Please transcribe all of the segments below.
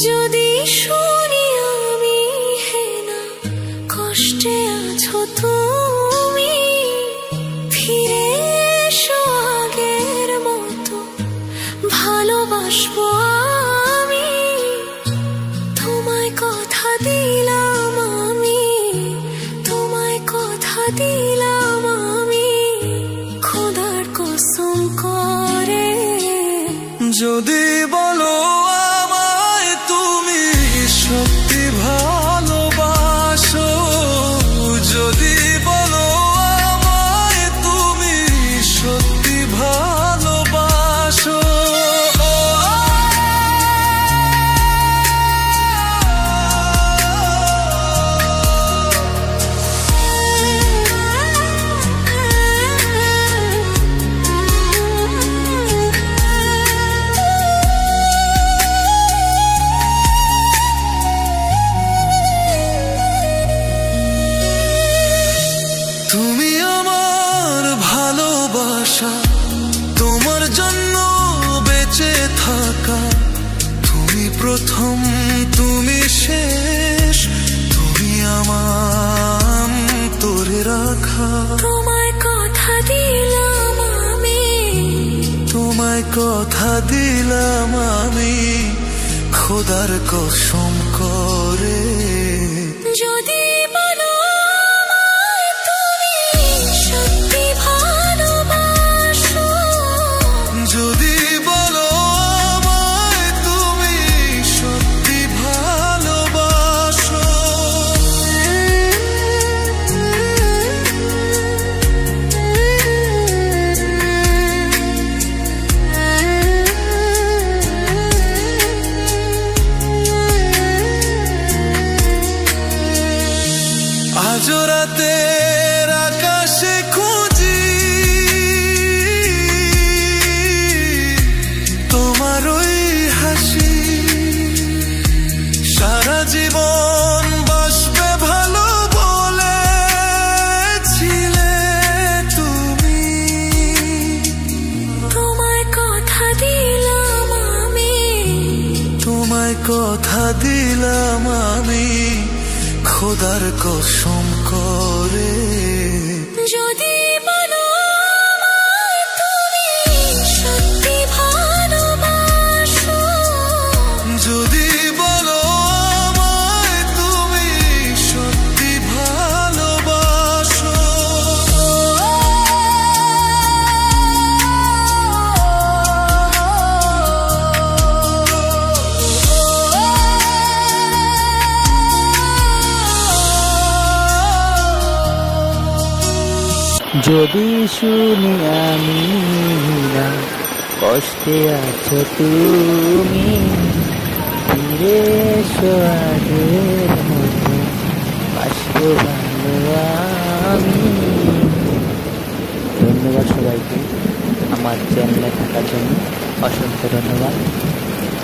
যদি শুনি আমি হেনা কষ্টে আছো তুমি, ফিরে এসো আগের মতো ভালোবাসবো আমি। তোমায় কথা দিলাম আমি, তোমায় কথা দিলাম আমি, খোদার কসম করে। যদি বলো আমায় তুমি সত্যি ভালোবাসো, যদি বলো আমায় তুমি সত্যি ভালোবাসো, তুমি আমার ভালোবাসা, তোমার জন্য বেঁচে থাকা, তুমি প্রথম তুমি শেষ, তুমি আমার তোরে রাখা। তোমায় কথা দিলাম আমি, তোমায় কথা দিলাম আমি, খোদার কসম করে। যদি বলো আমায় তুমি সত্যি ভালোবাসো, যদি বলো আমায় তুমি সত্যি ভালোবাসো, আজ রাতের আকাশে খুঁজি তোমার ওই হাসি, সারা জীবন বাসবে ভালো বলেছিলে তুমি। তোমায় কথা দিলাম আমি, তোমায় কথা দিলাম আমি, খোদার কসম করে। যদি বলো আমায় তুমি সত্যি ভালোবাসো, যদি বলো আমায় তুমি সত্যি ভালোবাসো, যদি শুনি আমি না কষ্টে আছো তুমি, ফিরে এসো আগের মতো বাসবো ভালো আমি। ধন্যবাদ সবাইকে আমার চ্যানেলে থাকার জন্য, অসংখ্য ধন্যবাদ।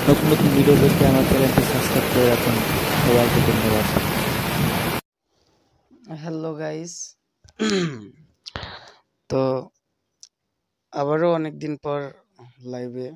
নতুন নতুন ভিডিও দেখতে আমার চ্যানেলটি সাবস্ক্রাইব করে রাখুন। সবাইকে ধন্যবাদ। হ্যালো গাইস, তো আবারও অনেকদিন পর লাইভে